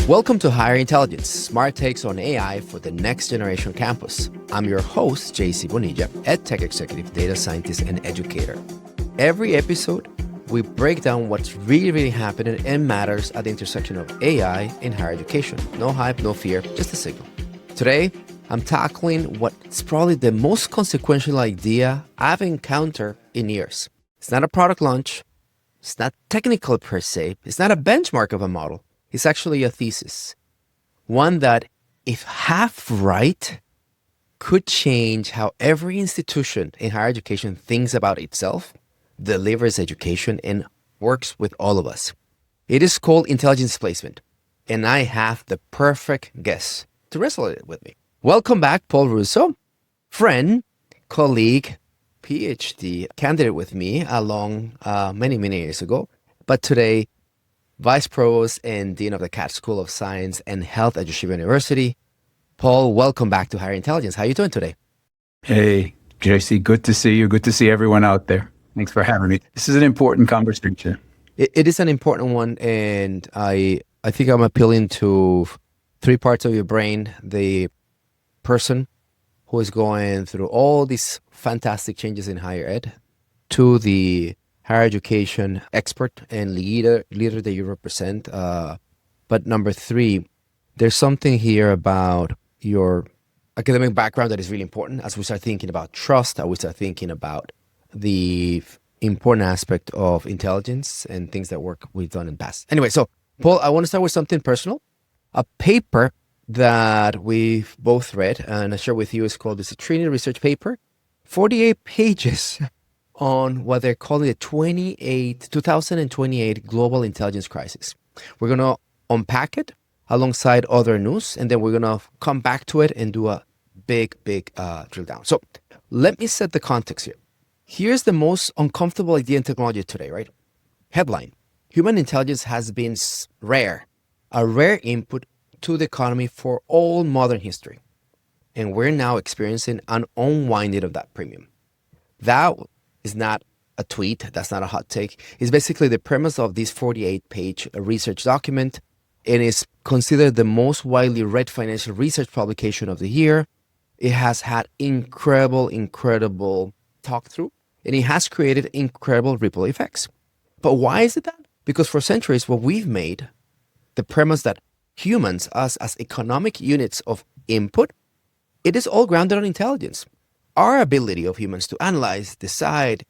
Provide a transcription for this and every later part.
Welcome to Higher Intelligence, smart takes on AI for the next generation campus. I'm your host, JC Bonilla, EdTech executive, data scientist, and educator. Every episode, we break down what's really happening and matters at the intersection of AI and higher education. No hype, no fear, just a signal. Today, I'm tackling what's probably the most consequential idea I've encountered in years. It's not a product launch. It's not technical per se. It's not a benchmark of a model. It's actually a thesis. One that, if half right, could change how every institution in higher education thinks about itself, delivers education, and works with all of us. It is called intelligence displacement, and I have the perfect guest to wrestle it with me. Welcome back, Paul Russo, friend, colleague, PhD candidate with me along many years ago, but today, Vice Provost and Dean of the Katz School of Science and Health at Yeshiva University. Paul, welcome back to Higher Intelligence. How are you doing today? Hey, JC, good to see you. Good to see everyone out there. Thanks for having me. This is an important conversation. It is an important one, and I think I'm appealing to three parts of your brain. The person who is going through all these fantastic changes in higher ed, to the higher education expert and leader that you represent. But number three, there's something here about your academic background that is really important as we start thinking about trust, as we start thinking about the important aspect of intelligence and things that we've done in the past. Anyway, so Paul, I want to start with something personal. A paper that we've both read and I share with you is called this Trinity Research paper, 48 pages on what they're calling the 2028 Global Intelligence Crisis. We're going to unpack it alongside other news, and then we're going to come back to it and do a big drill down. So let me set the context here. Here's the most uncomfortable idea in technology today, right? Headline: human intelligence has been a rare input to the economy for all modern history. And we're now experiencing an unwinding of that premium. That is not a tweet. That's not a hot take. It's basically the premise of this 48-page research document, and is considered the most widely read financial research publication of the year. It has had incredible talk through, and it has created incredible ripple effects. But why is it that? Because for centuries, what we've made, the premise that humans, us as economic units of input, it is all grounded on intelligence. Our ability of humans to analyze, decide,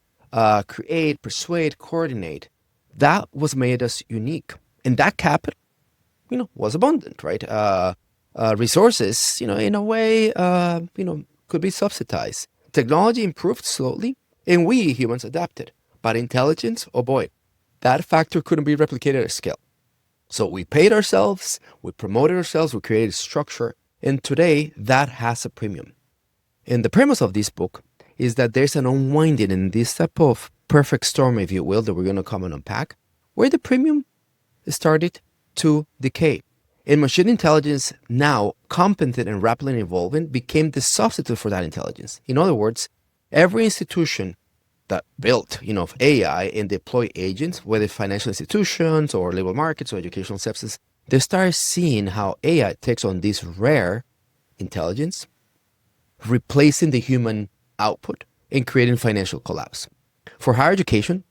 create, persuade, coordinate, that was made us unique. And that capital, was abundant, right? Resources, in a way, could be subsidized. Technology improved slowly, and we humans adapted. But intelligence, oh boy, that factor couldn't be replicated at scale. So we paid ourselves, we promoted ourselves, we created structure, and today that has a premium. And the premise of this book is that there's an unwinding in this type of perfect storm, if you will, that we're going to come and unpack, where the premium started to decay. And machine intelligence, now competent and rapidly evolving, became the substitute for that intelligence. In other words, every institution that built, AI and deploy agents, whether financial institutions or labor markets or educational services, they start seeing how AI takes on this rare intelligence, replacing the human output and creating financial collapse. For higher education,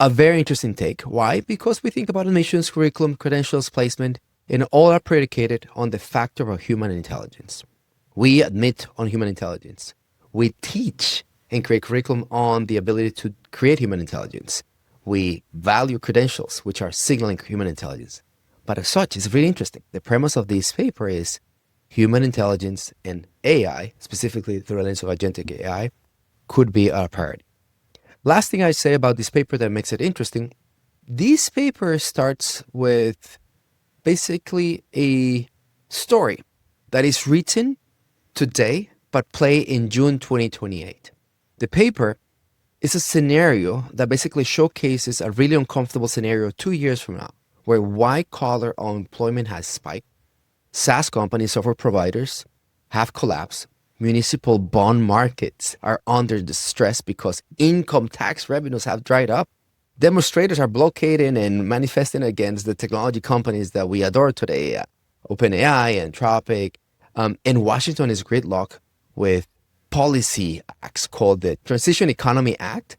a very interesting take. Why? Because we think about admissions, curriculum, credentials, placement, and all are predicated on the factor of human intelligence. We admit on human intelligence. We teach and create curriculum on the ability to create human intelligence. We value credentials, which are signaling human intelligence. But as such, it's really interesting. The premise of this paper is human intelligence and AI, specifically through the lens of agentic AI, could be our priority. Last thing I say about this paper that makes it interesting, this paper starts with basically a story that is written today but play in June 2028. The paper is a scenario that basically showcases a really uncomfortable scenario 2 years from now, where white-collar unemployment has spiked, SaaS companies, software providers, have collapsed. Municipal bond markets are under distress because income tax revenues have dried up. Demonstrators are blockading and manifesting against the technology companies that we adore today, OpenAI, Anthropic. And Washington is gridlocked with policy acts called the Transition Economy Act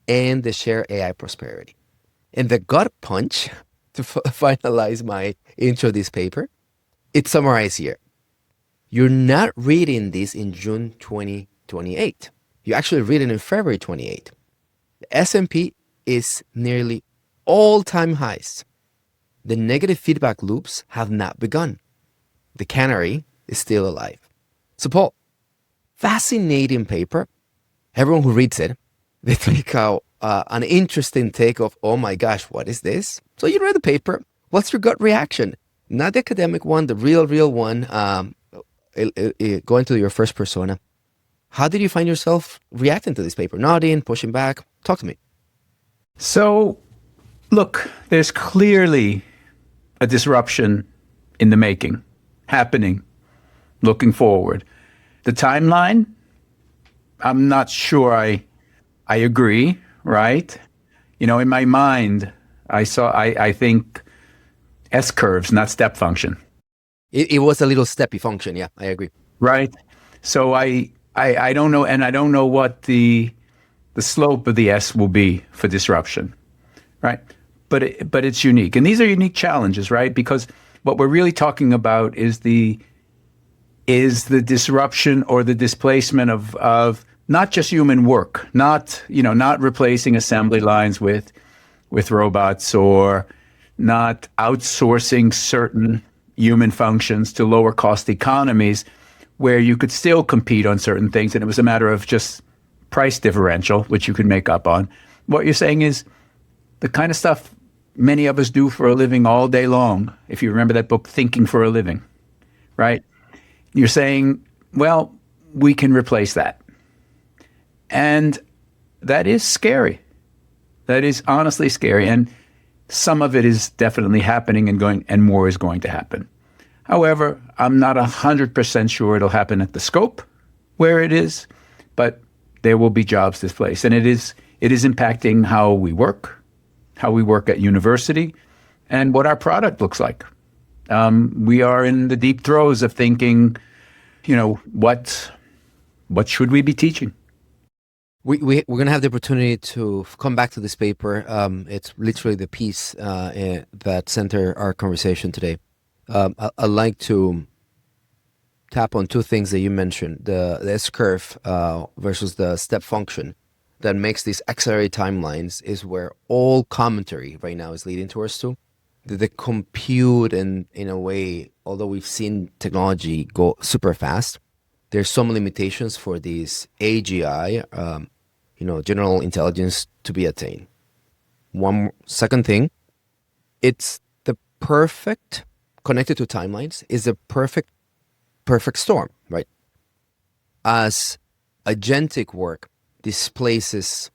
and the Share AI Prosperity. And the gut punch, to finalize my intro to this paper, it's summarized here. You're not reading this in June 2028. You actually read it in February 28. The S&P is nearly all-time highs. The negative feedback loops have not begun. The canary is still alive. So Paul, fascinating paper. Everyone who reads it, they take out an interesting take of, oh my gosh, what is this? So you read the paper. What's your gut reaction? Not the academic one, the real one, going to your first persona. How did you find yourself reacting to this paper? Nodding, pushing back? Talk to me. So, look, there's clearly a disruption in the making, happening, looking forward. The timeline, I'm not sure I agree, right? You know, in my mind, I think S-curves, not step function. It was a little steppy function. Yeah, I agree. Right. So I don't know, and I don't know what the slope of the S will be for disruption, right? But it's unique, and these are unique challenges, right? Because what we're really talking about is the disruption or the displacement of not just human work, not replacing assembly lines with robots, or not outsourcing certain human functions to lower cost economies where you could still compete on certain things, and it was a matter of just price differential, which you could make up on. What you're saying is the kind of stuff many of us do for a living all day long. If you remember that book, Thinking for a Living, right? You're saying, well, we can replace that. And that is scary. That is honestly scary. And some of it is definitely happening and more is going to happen. However, I'm not 100% sure it'll happen at the scope where it is, but there will be jobs displaced. And it is impacting how we work at university, and what our product looks like. We are in the deep throes of thinking, what should we be teaching? We're going to have the opportunity to come back to this paper. It's literally the piece that center our conversation today. I'd like to tap on two things that you mentioned, the S-curve versus the step function that makes these accelerated timelines is where all commentary right now is leading towards to. The compute, and in a way, although we've seen technology go super fast, there's some limitations for these AGI, general intelligence, to be attained. One second thing, it's the perfect, connected to timelines, is the perfect storm, right? As agentic work displaces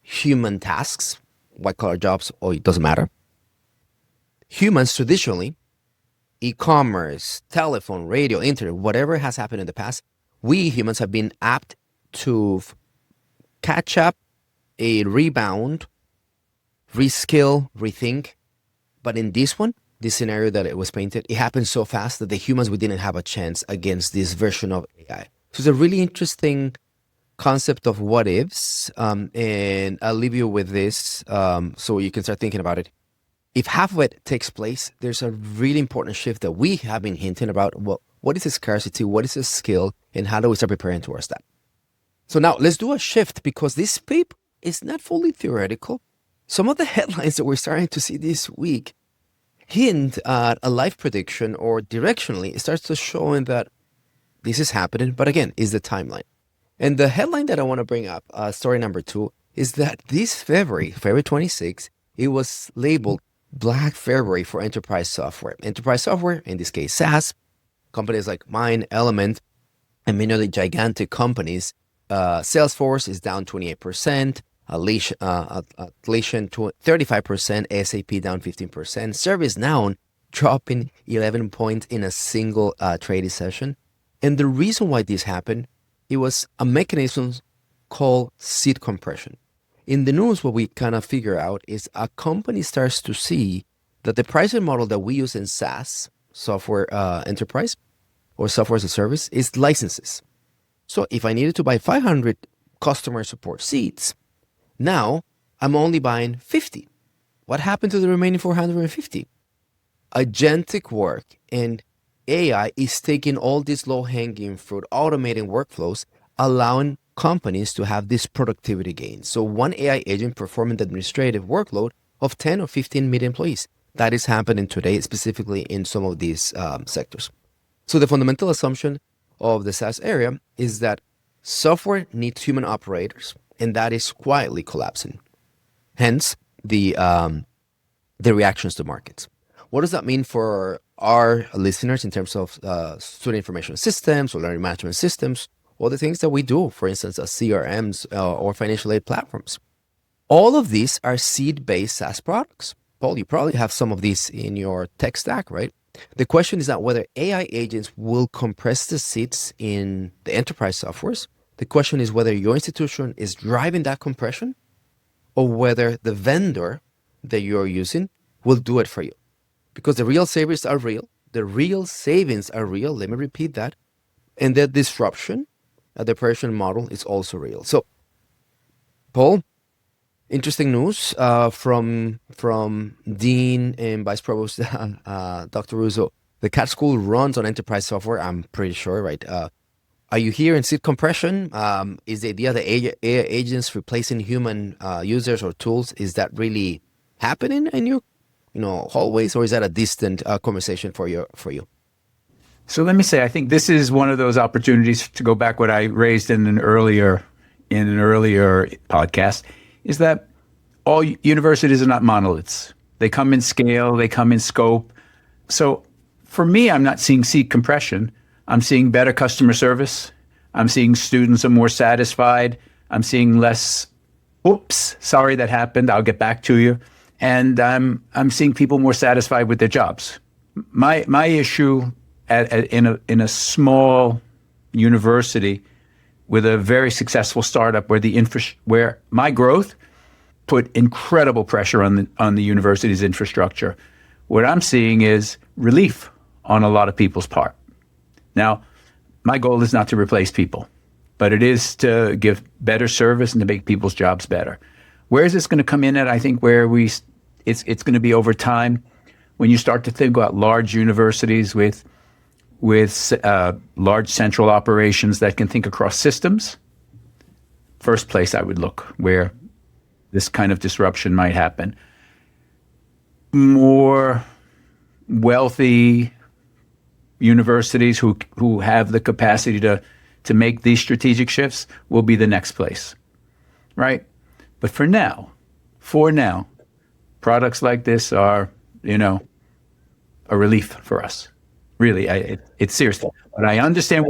human tasks, white-collar jobs, it doesn't matter. Humans traditionally, e-commerce, telephone, radio, internet, whatever has happened in the past, we humans have been apt to catch up, a rebound, reskill, rethink. But in this scenario that it was painted, it happened so fast that the humans, we didn't have a chance against this version of AI. So it's a really interesting concept of what ifs, and I'll leave you with this so you can start thinking about it. If half of it takes place, there's a really important shift that we have been hinting about. What is a scarcity? What is a skill? And how do we start preparing towards that? So now let's do a shift, because this paper is not fully theoretical. Some of the headlines that we're starting to see this week hint at a life prediction, or directionally it starts to show that this is happening, but again, is the timeline. And the headline that I want to bring up, story number 2, is that this February 26, it was labeled Black February for enterprise software. Enterprise software, in this case SaaS, companies like mine, Element, and many other gigantic companies. Salesforce is down 28%, Atlassian 35%, SAP down 15%, ServiceNow dropping 11 points in a single trading session. And the reason why this happened, it was a mechanism called seat compression. In the news, what we kind of figure out is a company starts to see that the pricing model that we use in SaaS, software enterprise, or software as a service, is licenses. So if I needed to buy 500 customer support seats, now I'm only buying 50. What happened to the remaining 450? Agentic work and AI is taking all this low-hanging fruit, automating workflows, allowing companies to have this productivity gain. So one AI agent performing the administrative workload of 10 or 15 million employees. That is happening today, specifically in some of these sectors. So the fundamental assumption of the SaaS area is that software needs human operators, and that is quietly collapsing. Hence, the reactions to markets. What does that mean for our listeners in terms of student information systems or learning management systems, or the things that we do, for instance, as CRMs or financial aid platforms? All of these are seed-based SaaS products. Paul, you probably have some of these in your tech stack, right? The question is not whether AI agents will compress the seats in the enterprise softwares. The question is whether your institution is driving that compression or whether the vendor that you're using will do it for you. Because the real savings are real. The real savings are real. Let me repeat that. And the disruption at the operation model is also real. So, Paul, interesting news from Dean and Vice Provost Dr. Russo. The CAT school runs on enterprise software, I'm pretty sure, right? Are you here in seat compression? Is the idea that AI agents replacing human users or tools, is that really happening in your hallways, or is that a distant conversation for you? So let me say, I think this is one of those opportunities to go back what I raised in an earlier podcast, is that all universities are not monoliths. They come in scale, they come in scope. So for me, I'm not seeing seat compression. I'm seeing better customer service. I'm seeing students are more satisfied. I'm seeing less, oops, sorry that happened, I'll get back to you. And I'm seeing people more satisfied with their jobs. My issue in a small university with a very successful startup where my growth put incredible pressure on the university's infrastructure. What I'm seeing is relief on a lot of people's part. Now, my goal is not to replace people, but it is to give better service and to make people's jobs better. Where is this going to come in at? I think it's going to be over time when you start to think about large universities with large central operations that can think across systems. First place I would look where this kind of disruption might happen. More wealthy universities who have the capacity to make these strategic shifts will be the next place, right? But for now, products like this are, a relief for us. Really, it's serious. But I understand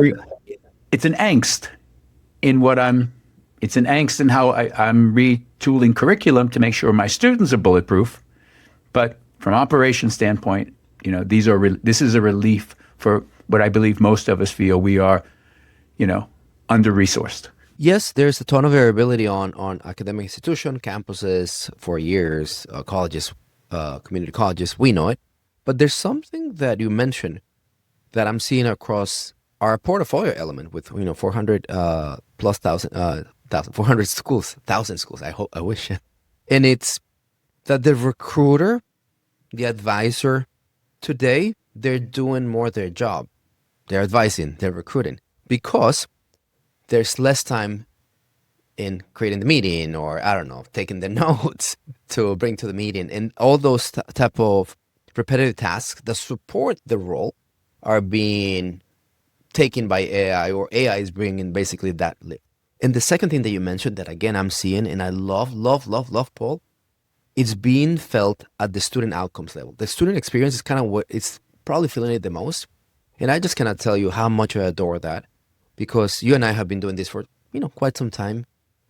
it's an angst in how I'm retooling curriculum to make sure my students are bulletproof. But from operations standpoint, this is a relief for what I believe most of us feel we are, under-resourced. Yes, there's a ton of variability on academic institution, campuses, for years, colleges, community colleges, we know it. But there's something that you mentioned that I'm seeing across our portfolio element with 400 plus 400 schools, 1,000 schools. I wish, and it's that the recruiter, the advisor, today they're doing more their job. They're advising, they're recruiting, because there's less time in creating the meeting, or taking the notes to bring to the meeting, and all those type of repetitive tasks that support the role are being taken by AI, or AI is bringing basically that lift. And the second thing that you mentioned that, again, I'm seeing, and I love, Paul, it's being felt at the student outcomes level. The student experience is kind of what it's probably feeling it the most. And I just cannot tell you how much I adore that, because you and I have been doing this for, quite some time.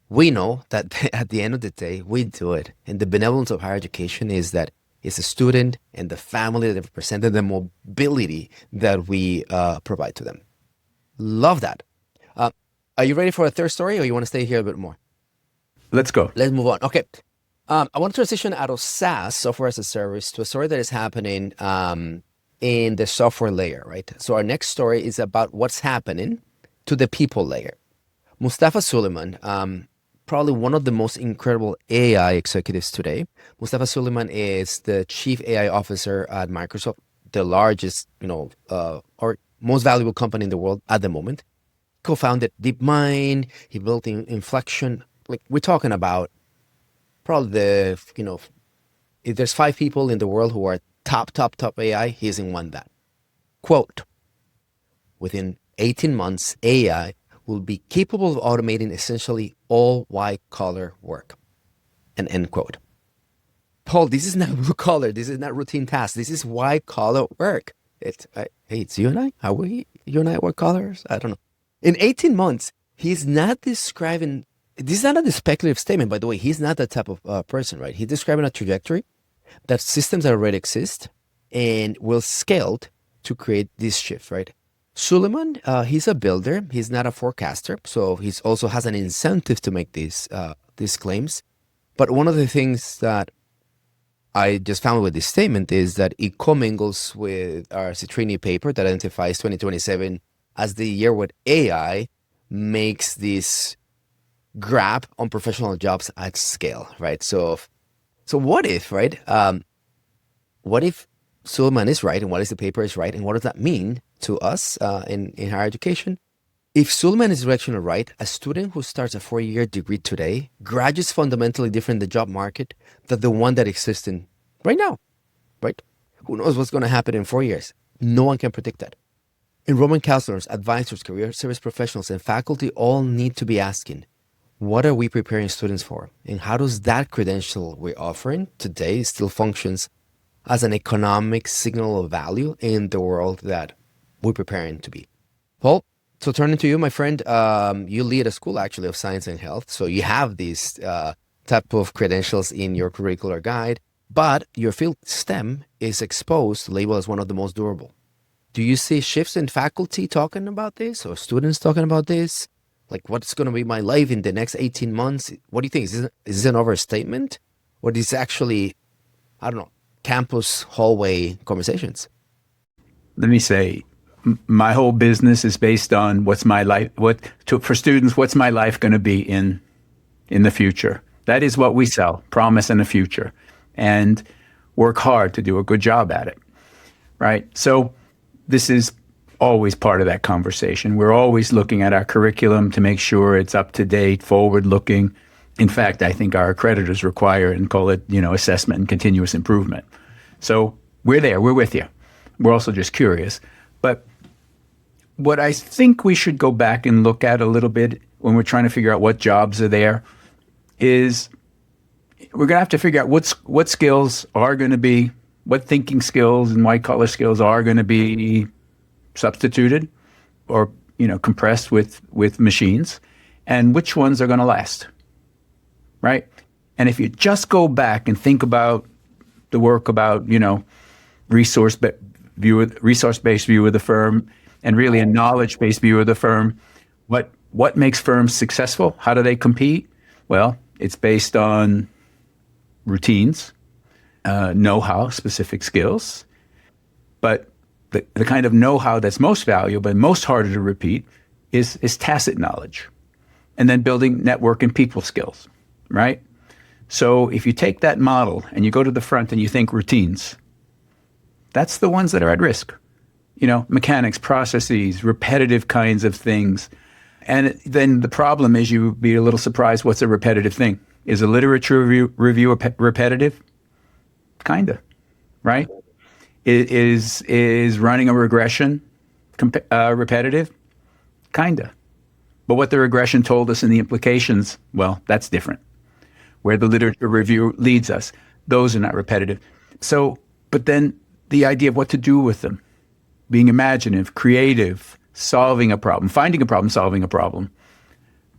We know that at the end of the day, we do it. And the benevolence of higher education is that it's a student and the family that represented the mobility that we provide to them. Love that. Uh, are you ready for a third story, or you want to stay here a bit more? Let's go. Let's move on. Okay. I want to transition out of SaaS, software as a service, to a story that is happening in the software layer, right? So our next story is about what's happening to the people layer. Mustafa Suleyman, probably one of the most incredible AI executives today. Mustafa Suleyman is the chief AI officer at Microsoft, the largest, or most valuable company in the world at the moment. Co-founded DeepMind. He built Inflection. Like, we're talking about probably if there's 5 people in the world who are top AI, he's in one that. Quote, within 18 months, AI will be capable of automating essentially all white-collar work. And end quote. Paul, this is not blue collar. This is not routine tasks. This is white-collar work. It's you and I. Are we, you and I, white-collars? I don't know. In 18 months, he's not describing, this is not a speculative statement, by the way. He's not that type of person, right? He's describing a trajectory that systems that already exist and will scale to create this shift, right? Suleiman, he's a builder. He's not a forecaster. So he also has an incentive to make these claims. But one of the things that I just found with this statement is that it commingles with our Trinity paper that identifies 2027 as the year when AI makes this grab on professional jobs at scale, right? So what if, right? What if Suleiman is right, and what if the paper is right, and what does that mean to us in higher education? If Suleiman is directionally right, a student who starts a 4-year degree today graduates fundamentally different in the job market than the one that exists in right now, right? Who knows what's going to happen in 4 years? No one can predict that. Enrollment counselors, advisors, career service professionals, and faculty all need to be asking, what are we preparing students for? And how does that credential we're offering today still functions as an economic signal of value in the world that we're preparing to be? Paul, so turning to you, my friend, you lead a school actually of science and health. So you have these type of credentials in your curricular guide, but your field STEM is exposed, labeled as one of the most durable. Do you see shifts in faculty talking about this, or students talking about this? Like, what's going to be my life in the next 18 months? What do you think? Is this an overstatement? Or is this actually, I don't know, campus hallway conversations? Let me say, my whole business is based on what's my life, for students, what's my life going to be in the future? That is what we sell, promise and a future, and work hard to do a good job at it, right? So this is always part of that conversation. We're always looking at our curriculum to make sure it's up to date, forward looking. In fact, I think our accreditors require and call it, assessment and continuous improvement. So we're there, we're with you. We're also just curious. But what I think we should go back and look at a little bit when we're trying to figure out what jobs are there is we're going to have to figure out what skills are going to be, what thinking skills and white collar skills are going to be substituted or compressed with machines, and which ones are going to last, right? And if you just go back and think about the work about resource-based view of the firm, and really a knowledge-based view of the firm, what makes firms successful? How do they compete? Well, it's based on routines, know-how, specific skills, but the kind of know-how that's most valuable and most harder to repeat is tacit knowledge, and then building network and people skills, right? So if you take that model and you go to the front and you think routines, that's the ones that are at risk. Mechanics, processes, repetitive kinds of things. And then the problem is you'd be a little surprised what's a repetitive thing. Is a literature review repetitive? Kinda, right? Is running a regression repetitive? Kinda. But what the regression told us and the implications, well, that's different. Where the literature review leads us, those are not repetitive. So, but then the idea of what to do with them, being imaginative, creative, solving a problem, finding a problem, solving a problem,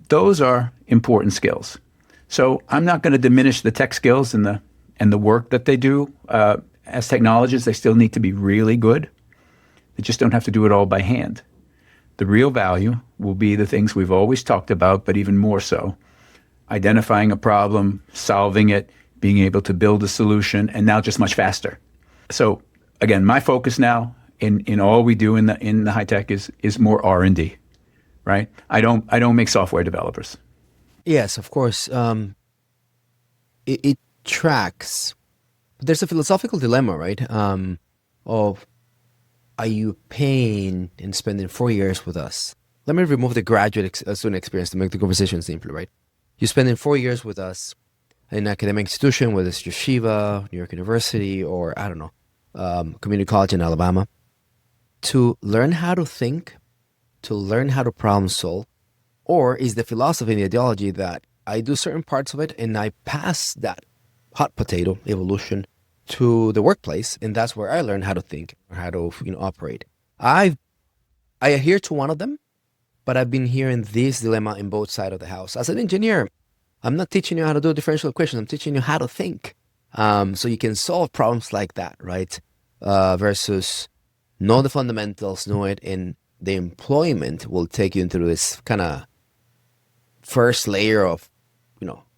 those are important skills. So I'm not going to diminish the tech skills and the work that they do. As technologists, they still need to be really good. They just don't have to do it all by hand. The real value will be the things we've always talked about, but even more so. Identifying a problem, solving it, being able to build a solution, and now just much faster. So again, my focus now in all we do in the high tech is more R&D, right? I don't make software developers. Yes, of course. It tracks. There's a philosophical dilemma, right? Of are you paying and spending 4 years with us? Let me remove the graduate student experience to make the conversation simpler, right? You're spending 4 years with us in an academic institution, whether it's Yeshiva, New York University, or I don't know, community college in Alabama, to learn how to think, to learn how to problem solve, or is the philosophy and the ideology that I do certain parts of it and I pass that hot potato evolution to the workplace, and that's where I learn how to think, or how to operate. I adhere to one of them, but I've been hearing this dilemma in both sides of the house. As an engineer, I'm not teaching you how to do differential equations. I'm teaching you how to think, so you can solve problems like that, right? Versus know the fundamentals, know it, and the employment will take you into this kind of first layer of,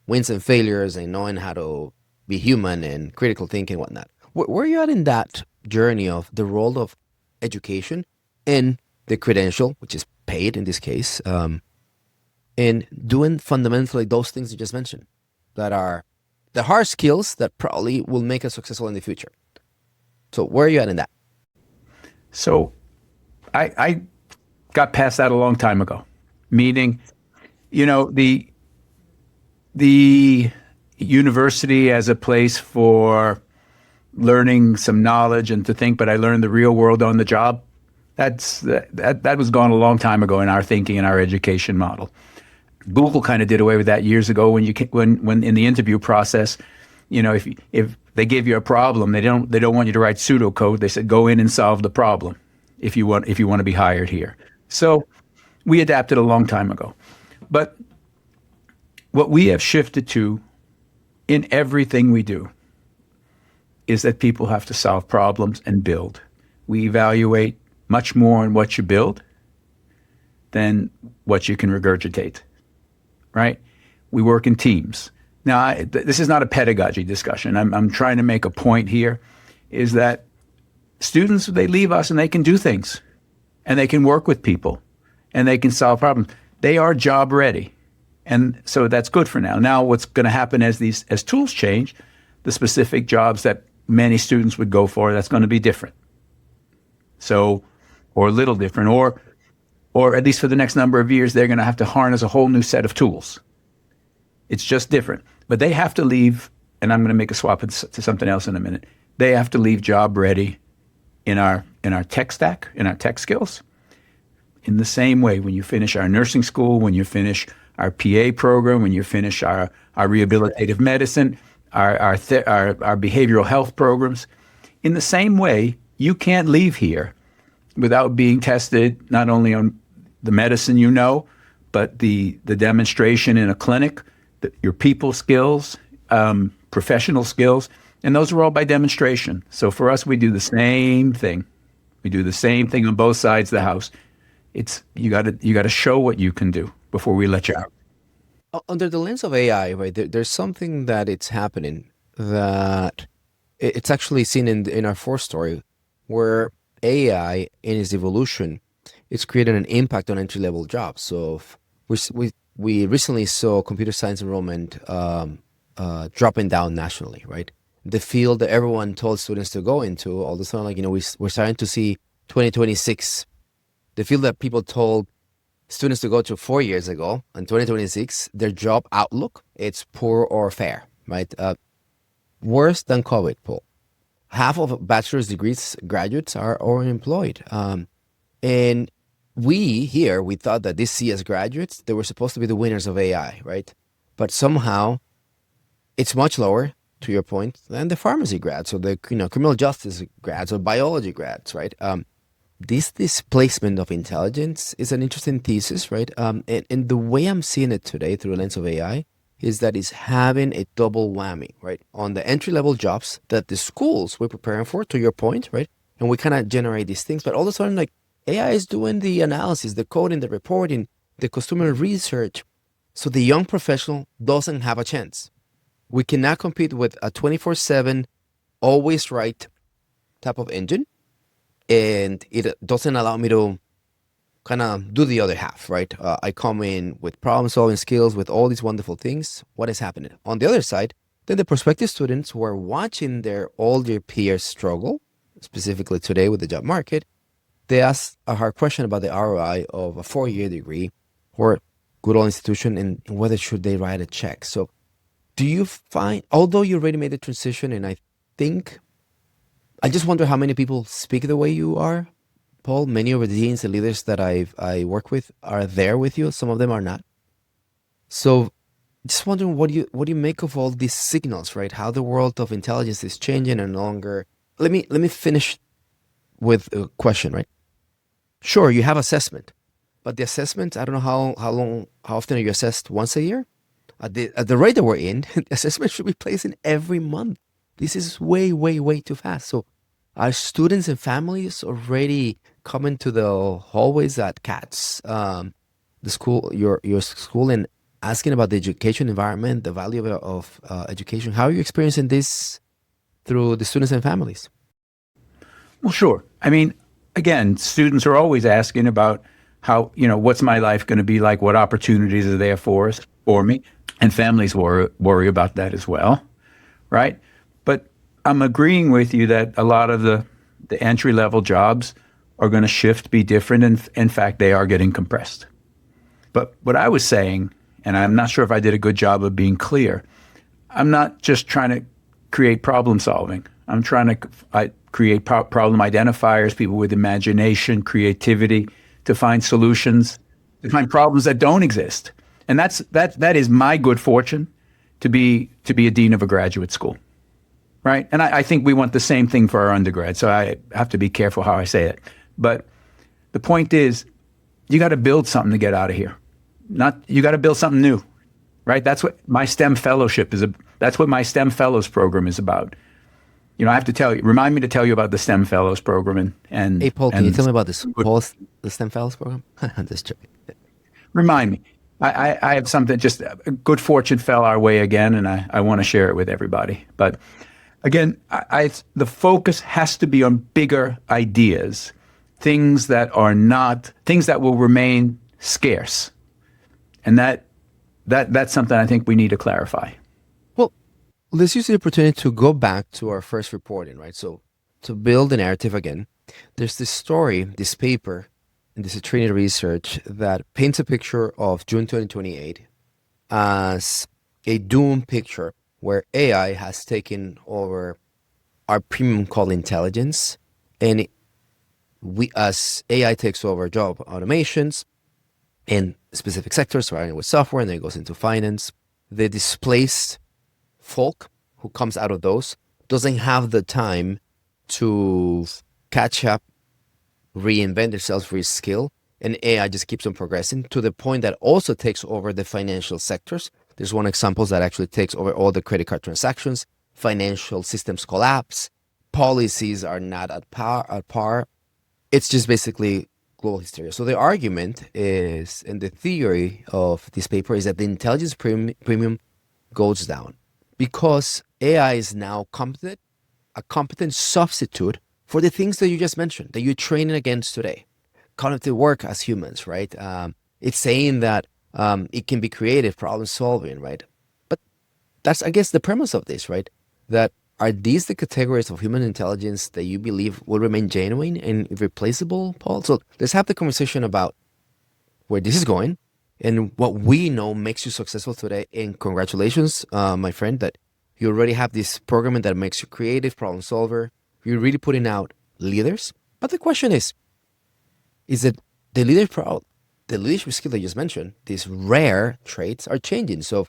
wins and failures and knowing how to be human and critical thinking and whatnot. Where are you at in that journey of the role of education and the credential, which is paid in this case, in doing fundamentally those things you just mentioned that are the hard skills that probably will make us successful in the future? So where are you at in that? So I got past that a long time ago, meaning, the university as a place for learning some knowledge and to think, but I learned the real world on the job. That was gone a long time ago in our thinking and our education model. Google kind of did away with that years ago when in the interview process, if they give you a problem, they don't want you to write pseudocode. They said go in and solve the problem if you want to be hired here. So we adapted a long time ago. But what we have shifted to in everything we do is that people have to solve problems and build. We evaluate much more on what you build than what you can regurgitate, right? We work in teams. Now, this is not a pedagogy discussion. I'm trying to make a point here, is that students, they leave us and they can do things, and they can work with people, and they can solve problems. They are job ready. And so that's good for now. Now, what's going to happen as tools change, the specific jobs that many students would go for, that's going to be different. So, or a little different, or at least for the next number of years, they're going to have to harness a whole new set of tools. It's just different. But they have to leave, and I'm going to make a swap to something else in a minute. They have to leave job ready in our tech stack, in our tech skills. In the same way, when you finish our nursing school, when you finish our PA program, when you finish our rehabilitative medicine, our behavioral health programs, in the same way, you can't leave here without being tested not only on the medicine but the demonstration in a clinic, your people skills, professional skills, and those are all by demonstration. So for us, we do the same thing. We do the same thing on both sides of the house. It's you got to show what you can do before we let you out. Under the lens of AI, right? There's something that it's happening that it's actually seen in our fourth story, where AI in its evolution, it's created an impact on entry-level jobs. So we recently saw computer science enrollment dropping down nationally, right? The field that everyone told students to go into, all of a sudden, we're starting to see 2026, the field that people told students to go to 4 years ago, in 2026, their job outlook, it's poor or fair, right? Worse than COVID, Paul. Half of bachelor's degrees graduates are unemployed. And we thought that these CS graduates, they were supposed to be the winners of AI, right? But somehow it's much lower, to your point, than the pharmacy grads or the criminal justice grads or biology grads, right? This displacement of intelligence is an interesting thesis, right? And the way I'm seeing it today through the lens of AI is that it's having a double whammy, right? On the entry-level jobs that the schools were preparing for, to your point, right? And we kind of generate these things, but all of a sudden, AI is doing the analysis, the coding, the reporting, the customer research. So the young professional doesn't have a chance. We cannot compete with a 24/7, always right type of engine. And it doesn't allow me to kind of do the other half, right? I come in with problem solving skills, with all these wonderful things. What is happening? On the other side, then the prospective students who are watching all their peers struggle, specifically today with the job market, they ask a hard question about the ROI of a 4-year degree or good old institution and whether should they write a check. So do you find, although you already made the transition, and I just wonder how many people speak the way you are, Paul. Many of the deans and leaders that I work with are there with you. Some of them are not. So just wondering what do you make of all these signals, right? How the world of intelligence is changing and no longer. Let me finish with a question, right? Sure, you have assessment, but the assessment, I don't know how often are you assessed? Once a year? At the rate that we're in, the assessment should be placed in every month. This is way, way, way too fast. So are students and families already coming to the hallways at CATS, the school, your school, and asking about the education environment, the value of education? How are you experiencing this through the students and families? Well, sure. I mean, again, students are always asking about how, what's my life going to be like? What opportunities are there for me? And families worry about that as well, right? But I'm agreeing with you that a lot of the entry-level jobs are going to shift, be different, and in fact, they are getting compressed. But what I was saying, and I'm not sure if I did a good job of being clear, I'm not just trying to create problem solving. I'm trying to create problem identifiers, people with imagination, creativity, to find solutions, to find problems that don't exist. And that is my good fortune to be a dean of a graduate school, right? And I think we want the same thing for our undergrad, so I have to be careful how I say it. But the point is, you got to build something to get out of here. You got to build something new, right? That's what my STEM fellowship is. That's what my STEM Fellows program is about. I have to remind me to tell you about the STEM Fellows program. And Hey, Paul, can you tell me about the STEM Fellows program? I'm just joking. Remind me. I have something, just good fortune fell our way again, and I want to share it with everybody. But again, the focus has to be on bigger ideas, things that will remain scarce. And that's something I think we need to clarify. Well, let's use the opportunity to go back to our first reporting, right? So to build the narrative again, there's this story, this paper, and this is Trinity Research, that paints a picture of June 2028 as a doom picture where AI has taken over our premium called intelligence, and as AI takes over job automations in specific sectors, starting with software, and then it goes into finance, the displaced folk who comes out of those doesn't have the time to catch up, reinvent themselves, reskill, and AI just keeps on progressing to the point that also takes over the financial sectors. There's one example that actually takes over all the credit card transactions, financial systems collapse, policies are not at par. It's just basically global hysteria. So the argument is, and the theory of this paper is that the intelligence premium goes down because AI is now a competent substitute for the things that you just mentioned, that you're training against today. Cognitive work as humans, right? It's saying that it can be creative, problem solving, right? But that's, I guess, the premise of this, right? That are these the categories of human intelligence that you believe will remain genuine and irreplaceable, Paul? So let's have the conversation about where this is going and what we know makes you successful today. And congratulations, my friend, that you already have this program that makes you creative, problem solver. You're really putting out leaders. But the question is that the leadership skill that you just mentioned, these rare traits are changing. So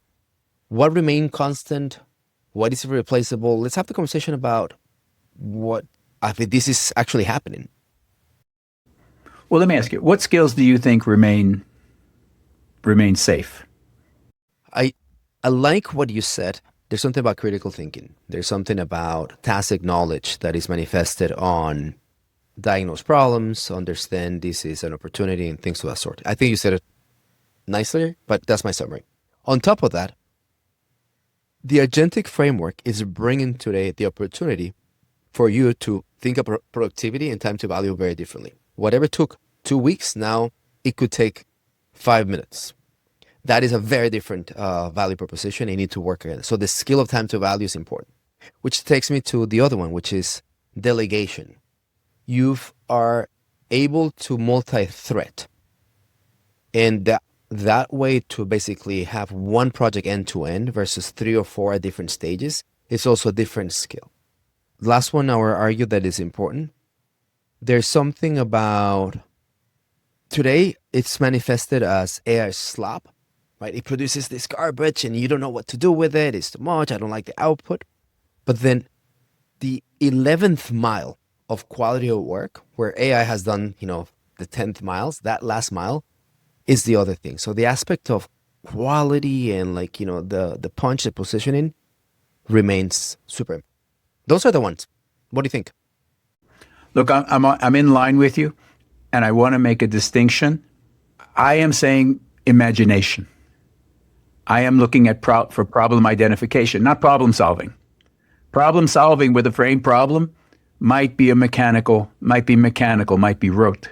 what remain constant? What is irreplaceable? Let's have the conversation about what, I think this is actually happening. Well, let me ask you, what skills do you think remain safe? I like what you said. There's something about critical thinking. There's something about tacit knowledge that is manifested on diagnose problems, understand this is an opportunity, and things of that sort. I think you said it nicely, but that's my summary. On top of that, the agentic framework is bringing today the opportunity for you to think of productivity and time to value very differently. Whatever took 2 weeks, now it could take 5 minutes. That is a very different value proposition. You need to work again. So the skill of time to value is important, which takes me to the other one, which is delegation. You are able to multi-thread, and that way to basically have one project end to end versus 3 or 4 at different stages is also a different skill. Last one, I would argue that is important. There's something about today, it's manifested as AI slop, right? It produces this garbage and you don't know what to do with it. It's too much. I don't like the output. But then the 11th mile of quality of work where AI has done, the 10th miles, that last mile is the other thing. So the aspect of quality and the punch, the positioning remains super. Those are the ones. What do you think? Look, I'm in line with you, and I want to make a distinction. I am saying imagination. I am looking at for problem identification, not problem solving. Problem solving with a framed problem might be mechanical, might be rote.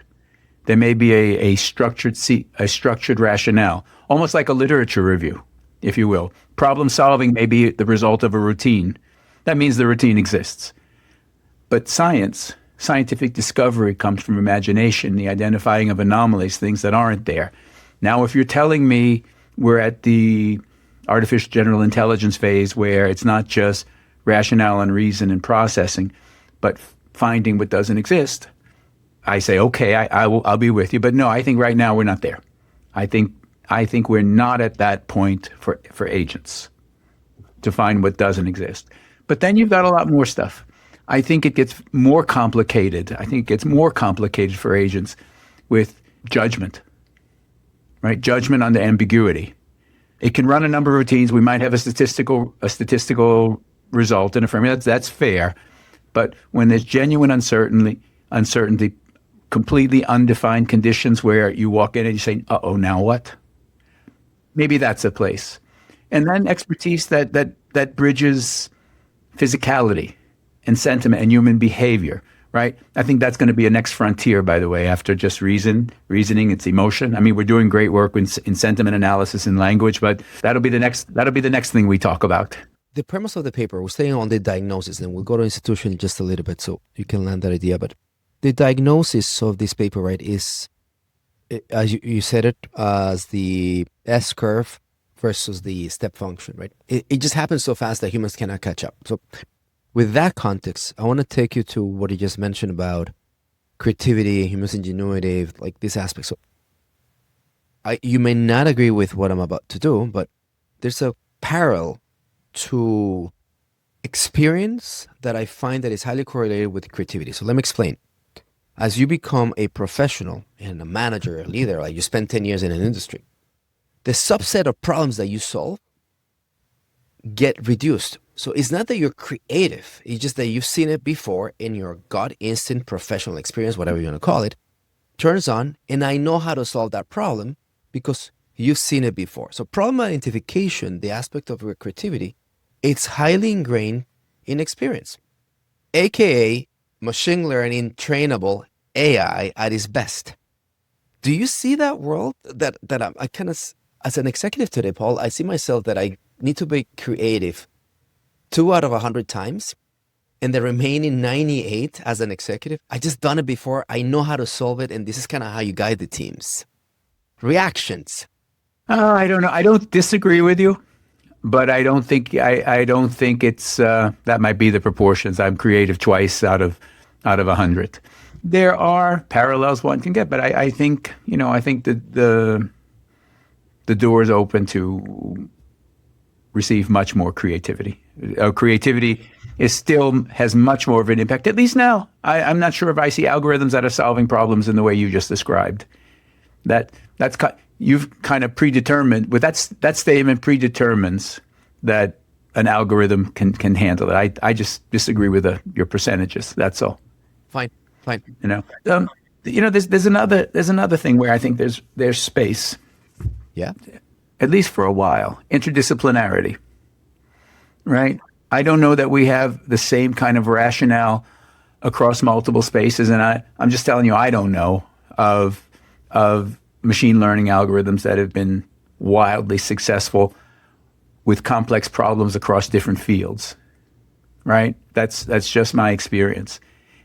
There may be a structured rationale, almost like a literature review, if you will. Problem solving may be the result of a routine. That means the routine exists. But scientific discovery comes from imagination, the identifying of anomalies, things that aren't there. Now, if you're telling me we're at the artificial general intelligence phase where it's not just rationale and reason and processing, but finding what doesn't exist, I say, okay, I'll be with you. But no, I think right now we're not there. I think we're not at that point for agents to find what doesn't exist. But then you've got a lot more stuff. I think it gets more complicated. I think it gets more complicated for agents with judgment, right? Judgment on the ambiguity. It can run a number of routines. We might have a statistical result in a frame. That's fair. But when there's genuine uncertainty, completely undefined conditions where you walk in and you say, uh-oh, now what? Maybe that's a place. And then expertise that bridges physicality and sentiment and human behavior, right? I think that's going to be a next frontier, by the way, after just reasoning, it's emotion. I mean, we're doing great work in sentiment analysis and language, but that'll be the next thing we talk about. The premise of the paper, we're staying on the diagnosis, and we'll go to institution in just a little bit so you can land that idea. But the diagnosis of this paper, right, is, as you said it, as the S-curve versus the step function, right? It just happens so fast that humans cannot catch up. So with that context, I want to take you to what you just mentioned about creativity, human ingenuity, like these aspects. So you may not agree with what I'm about to do, but there's a parallel to experience that I find that is highly correlated with creativity. So let me explain. As you become a professional and a manager, a leader, like you spend 10 years in an industry, the subset of problems that you solve get reduced. So it's not that you're creative. It's just that you've seen it before in your gut instinct professional experience, whatever you want to call it, turns on, and I know how to solve that problem because you've seen it before. So problem identification, the aspect of your creativity, it's highly ingrained in experience, AKA machine learning trainable AI at its best. Do you see that world that I kind of, as an executive today, Paul, I see myself that I need to be creative 2 out of 100 times, and the remaining 98 as an executive, I just done it before. I know how to solve it, and this is kind of how you guide the teams. Reactions. I don't know. I don't disagree with you, but I don't think it's that might be the proportions. I'm creative twice out of 100. There are parallels one can get, but I think that the door is open to receive much more creativity. Creativity has much more of an impact, at least now. I'm not sure if I see algorithms that are solving problems in the way you just described. You've kind of predetermined, but that statement predetermines that an algorithm can handle it. I just disagree with your percentages. That's all. Fine. Fine. You know, there's another thing where I think there's space, Yeah. at least for a while. Interdisciplinarity, right? I don't know that we have the same kind of rationale across multiple spaces, and I'm just telling you, I don't know of machine learning algorithms that have been wildly successful with complex problems across different fields, right? That's just my experience.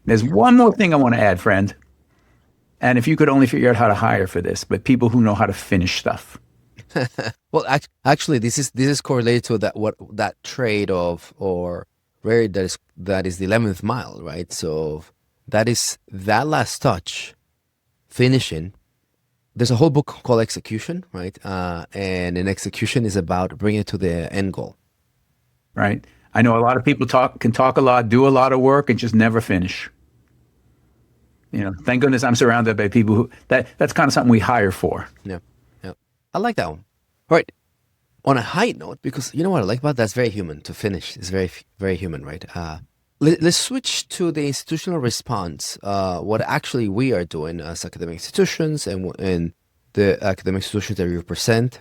There's one more thing I want to add, friend. And if you could only figure out how to hire for this, but people who know how to finish stuff. Well, actually, this is correlated to that trade of or rarity that is the 11th mile, right? So that is that last touch, finishing. There's a whole book called Execution, right? And an execution is about bringing it to the end goal. Right? I know a lot of people can talk a lot, do a lot of work, and just never finish. Thank goodness I'm surrounded by people who that's kind of something we hire for. Yeah, yeah. I like that one. All right. On a high note, because you know what I like about that's very human to finish. It's very very human, right? Let's switch to the institutional response. What actually we are doing as academic institutions and the academic institutions that you represent,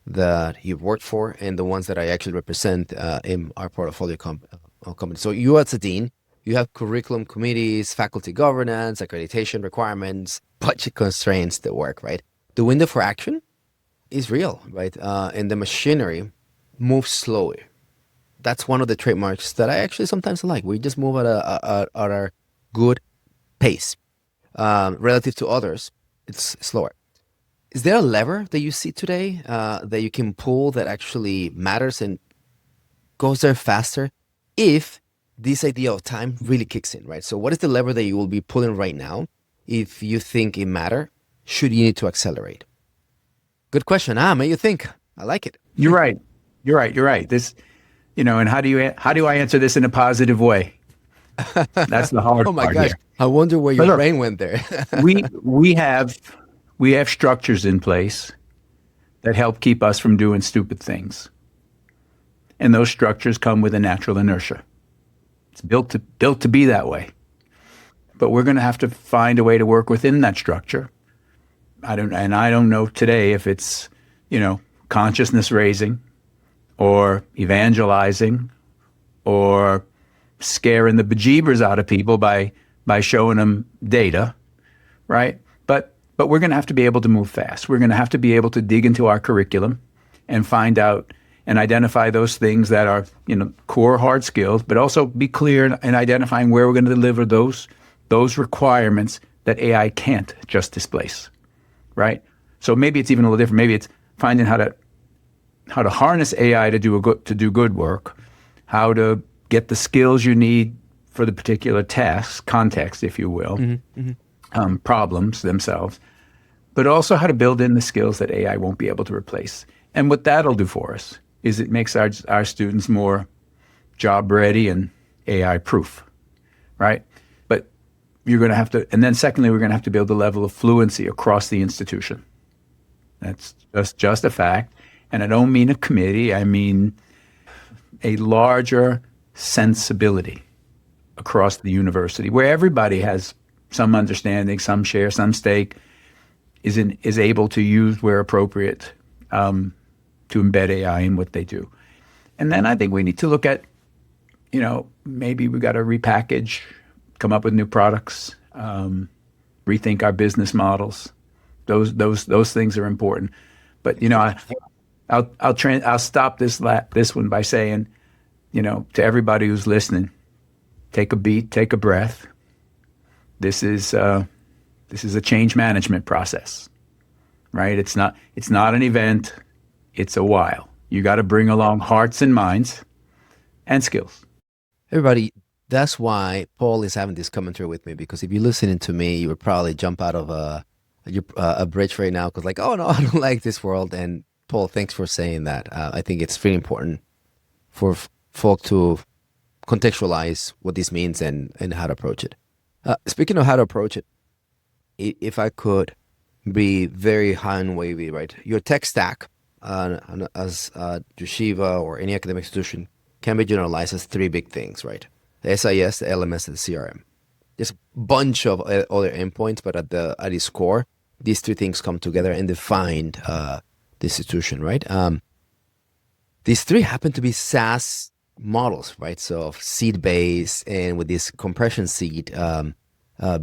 that you've worked for, and the ones that I actually represent in our portfolio company. So you as a dean, you have curriculum committees, faculty governance, accreditation requirements, budget constraints that work, right? The window for action is real, right? And the machinery moves slowly. That's one of the trademarks that I actually sometimes like. We just move at our good pace. Relative to others, it's slower. Is there a lever that you see today that you can pull that actually matters and goes there faster if this idea of time really kicks in, right? So what is the lever that you will be pulling right now if you think it matter, should you need to accelerate? Good question. May you think. I like it. You're right. This, and how do I answer this in a positive way? That's the hard Oh my part gosh. here. I wonder where your But look, brain went there. we have structures in place that help keep us from doing stupid things. And those structures come with a natural inertia. It's built to be that way. But we're going to have to find a way to work within that structure. I don't know today if it's, consciousness raising or evangelizing or scaring the bejeebers out of people by showing them data, right? But we're going to have to be able to move fast. We're going to have to be able to dig into our curriculum and find out and identify those things that are, core hard skills, but also be clear in identifying where we're going to deliver those requirements that AI can't just displace, right? So maybe it's even a little different. Maybe it's finding how to harness AI to do good work, how to get the skills you need for the particular task, context, if you will, problems themselves, but also how to build in the skills that AI won't be able to replace. And what that'll do for us is it makes our students more job ready and AI proof, right? But you're going to have to, and then secondly, we're going to have to build a level of fluency across the institution. That's just a fact. And I don't mean a committee, I mean a larger sensibility across the university where everybody has some understanding, some share, some stake, is able to use where appropriate to embed AI in what they do. And then I think we need to look at, maybe we got to repackage, come up with new products, rethink our business models. Those things are important. But I'll stop this one by saying, to everybody who's listening, take a beat, take a breath. This is a change management process, right? It's not an event. It's a while. You got to bring along hearts and minds and skills. Everybody, that's why Paul is having this commentary with me, because if you're listening to me, you would probably jump out of a bridge right now because oh no, I don't like this world. And Paul, thanks for saying that. I think it's really important for folk to contextualize what this means and how to approach it. Speaking of how to approach it, if I could be very high and wavy, right? Your tech stack as yeshiva or any academic institution can be generalized as three big things, right? The SIS, the LMS, and the CRM. there's a bunch of other endpoints, but at its core, these three things come together and define the institution, right? These three happen to be SaaS models, right? So seed-based and with this compression seed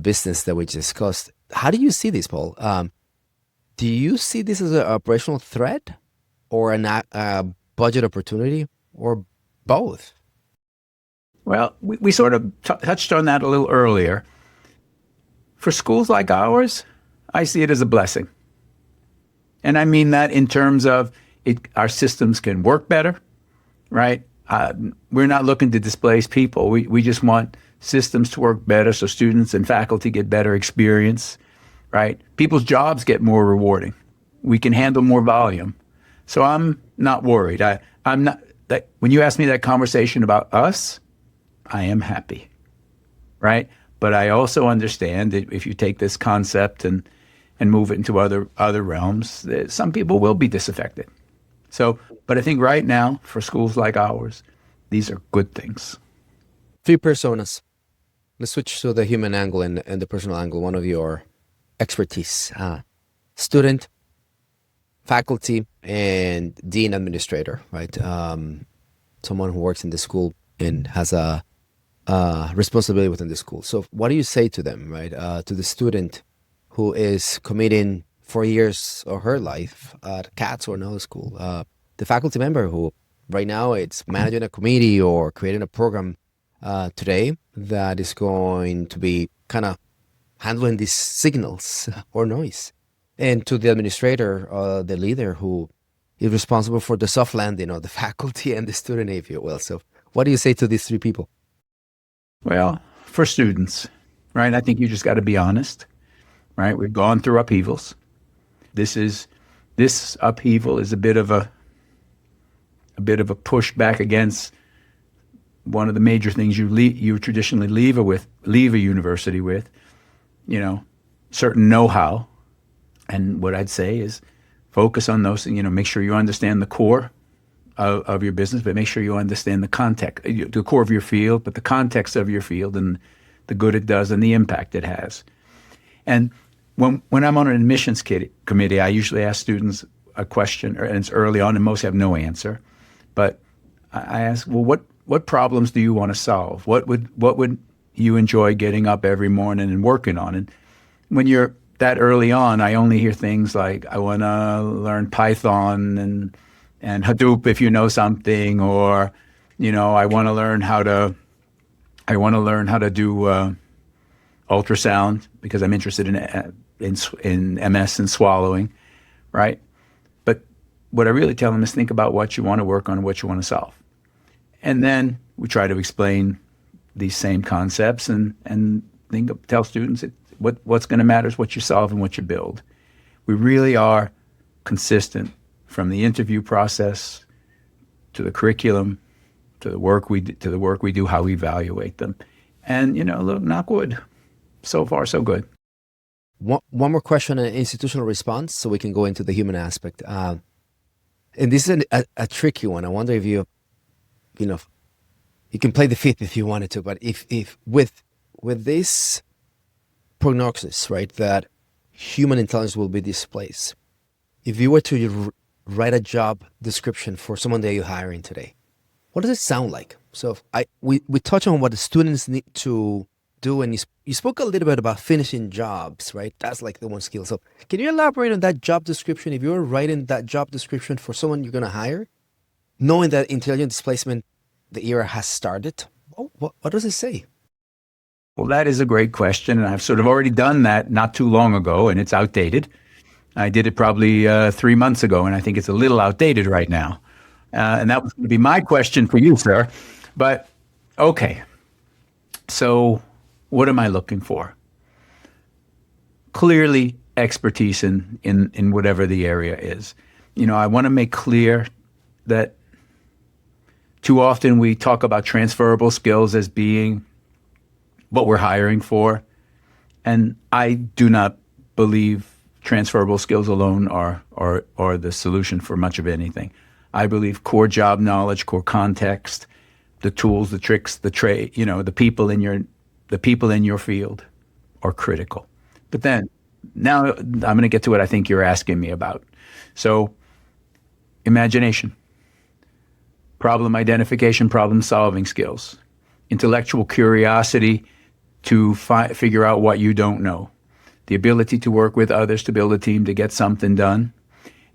business that we discussed. How do you see this, Paul? Do you see this as an operational threat or a budget opportunity or both? Well, we sort of touched on that a little earlier. For schools like ours, I see it as a blessing. And I mean that in terms of our systems can work better, right? We're not looking to displace people. We just want systems to work better so students and faculty get better experience, right? People's jobs get more rewarding. We can handle more volume. So I'm not worried. I'm not. When you ask me that conversation about us, I am happy, right? But I also understand that if you take this concept and move it into other realms, some people will be disaffected. So, but I think right now, for schools like ours, these are good things. Three personas. Let's switch to the human angle and the personal angle, one of your expertise. Student, faculty, and dean administrator, right? Someone who works in the school and has a responsibility within the school. So what do you say to them, right? To the student who is committing 4 years of her life at CATS or another school. The faculty member who right now it's managing a committee or creating a program today that is going to be kind of handling these signals or noise. And to the administrator, the leader who is responsible for the soft landing of the faculty and the student, if you will. So what do you say to these three people? Well, for students, right, I think you just got to be honest, right? We've gone through upheavals. This upheaval is a bit of a pushback against one of the major things you traditionally leave a university with, certain know-how. And what I'd say is focus on those, make sure you understand the core of your business, but make sure you understand the context, the core of your field, but the context of your field and the good it does and the impact it has. And when I'm on an admissions committee, I usually ask students a question, and it's early on, and most have no answer. But I ask, well, what problems do you want to solve? What would you enjoy getting up every morning and working on? And when you're that early on, I only hear things like, I want to learn Python and Hadoop if you know something, or I want to learn how to do ultrasound because I'm interested in MS and swallowing, right? But what I really tell them is think about what you want to work on and what you want to solve. And then we try to explain these same concepts and tell students what's going to matter is what you solve and what you build. We really are consistent from the interview process to the curriculum to the work we do, how we evaluate them. And look, knock wood, so far so good. One more question on institutional response, so we can go into the human aspect. And this is a tricky one. I wonder if you can play the fifth if you wanted to, but if with this prognosis, right, that human intelligence will be displaced, if you were to write a job description for someone that you're hiring today, what does it sound like? So we touch on what the students need to do, and you spoke a little bit about finishing jobs, right? That's like the one skill. So can you elaborate on that job description? If you're writing that job description for someone you're going to hire, knowing that intelligent displacement, the era has started, what does it say? Well, that is a great question, and I've sort of already done that not too long ago, and it's outdated. I did it probably 3 months ago, and I think it's a little outdated right now. And that was going to be my question for you, sir. But, okay, so what am I looking for? Clearly, expertise in whatever the area is. I want to make clear that too often we talk about transferable skills as being what we're hiring for. And I do not believe transferable skills alone are the solution for much of anything. I believe core job knowledge, core context, the tools, the tricks, the trade, the people in the people in your field are critical. But then, now I'm going to get to what I think you're asking me about. So, imagination, problem identification, problem solving skills, intellectual curiosity to figure out what you don't know, the ability to work with others to build a team to get something done,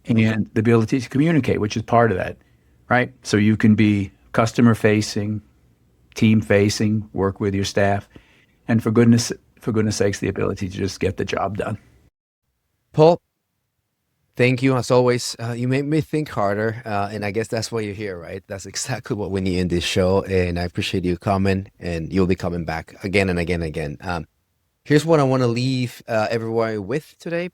and the ability to communicate, which is part of that, right? So you can be customer facing, team facing, work with your staff, and for goodness sakes, the ability to just get the job done. Paul, thank you as always. You made me think harder, and I guess that's why you're here, right? That's exactly what we need in this show, and I appreciate you coming, and you'll be coming back again and again and again. Here's what I want to leave everyone with today.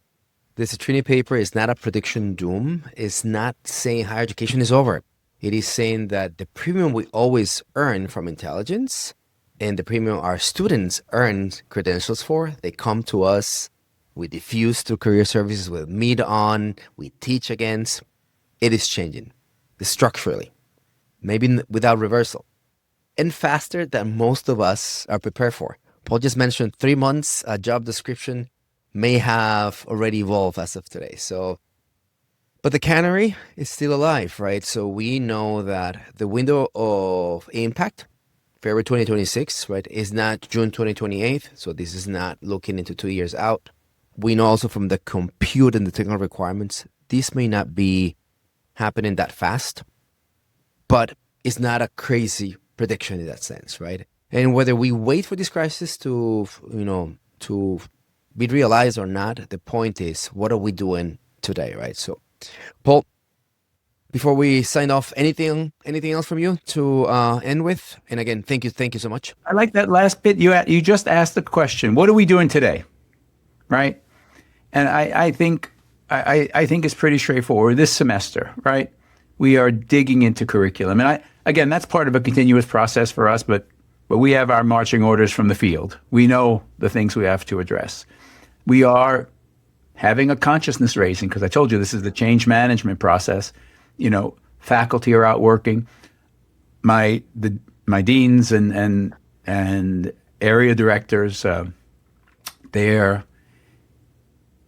This Trinity paper is not a prediction doom. It's not saying higher education is over. It is saying that the premium we always earn from intelligence and the premium our students earn credentials for, they come to us, we diffuse through career services, we meet on, we teach against. It is changing structurally, maybe without reversal, and faster than most of us are prepared for. Paul just mentioned 3 months, a job description may have already evolved as of today. But the canary is still alive, right? So we know that the window of impact, February 2026, right, is not June 2028. So this is not looking into 2 years out. We know also from the compute and the technical requirements, this may not be happening that fast, but it's not a crazy prediction in that sense, right? And whether we wait for this crisis to be realized or not, the point is, what are we doing today, right? So, Paul, before we sign off, anything else from you to end with? And again, thank you so much. I like that last bit. You just asked the question, what are we doing today, right? And I think it's pretty straightforward. This semester, right, we are digging into curriculum. And again, that's part of a continuous process for us, but we have our marching orders from the field. We know the things we have to address. We are having a consciousness raising, because I told you this is the change management process. Faculty are out working. My deans and area directors, they're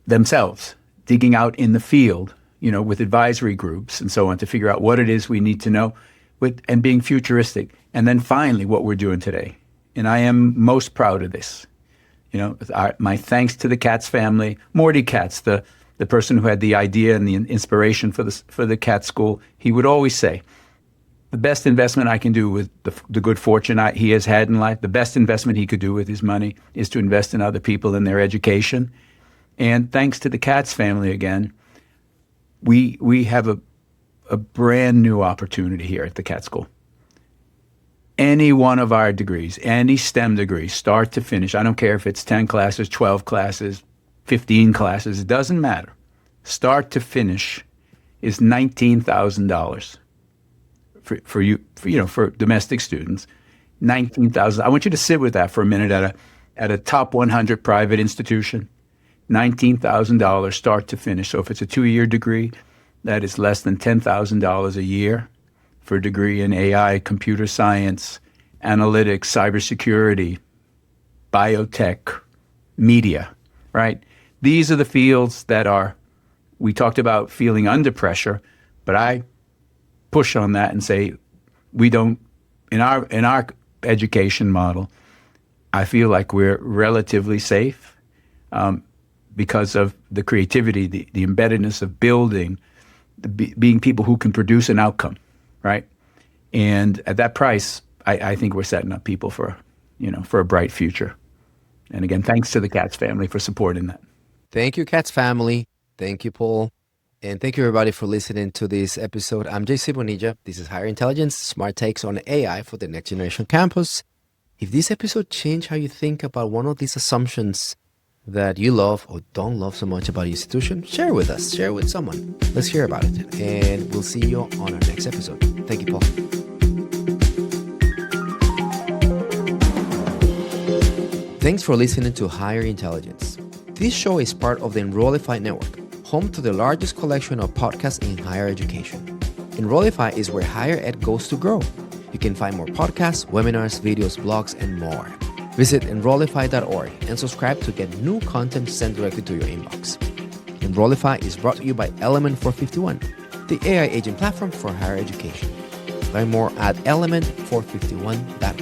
themselves digging out in the field, with advisory groups and so on, to figure out what it is we need to know, and being futuristic. And then finally, what we're doing today. And I am most proud of this. My thanks to the Katz family. Morty Katz, the person who had the idea and the inspiration for the Katz School, he would always say, the best investment I can do with the good fortune he has had in life, the best investment he could do with his money is to invest in other people and their education. And thanks to the Katz family again, we have a brand new opportunity here at the Katz School. Any one of our degrees, any STEM degree, start to finish, I don't care if it's 10 classes, 12 classes, 15 classes, it doesn't matter. Start to finish is $19,000 for domestic students. $19,000. I want you to sit with that for a minute at a top 100 private institution. $19,000 start to finish. So if it's a 2-year degree, that is less than $10,000 a year for a degree in AI, computer science, analytics, cybersecurity, biotech, media, right? These are the fields that we talked about feeling under pressure, but I push on that and say, we don't, in our education model, I feel like we're relatively safe because of the creativity, the embeddedness of building, being people who can produce an outcome, right? And at that price, I think we're setting up people for a bright future. And again, thanks to the Katz family for supporting that. Thank you, Katz family. Thank you, Paul. And thank you, everybody, for listening to this episode. I'm JC Bonilla. This is Higher Intelligence, Smart Takes on AI for the Next Generation Campus. If this episode changed how you think about one of these assumptions that you love or don't love so much about your institution, share it with us. Share it with someone. Let's hear about it. And we'll see you on our next episode. Thank you, Paul. Thanks for listening to Higher Intelligence. This show is part of the Enrollify network, home to the largest collection of podcasts in higher education. Enrollify is where higher ed goes to grow. You can find more podcasts, webinars, videos, blogs, and more. Visit Enrollify.org and subscribe to get new content sent directly to your inbox. Enrollify is brought to you by Element 451, the AI agent platform for higher education. Learn more at element451.com.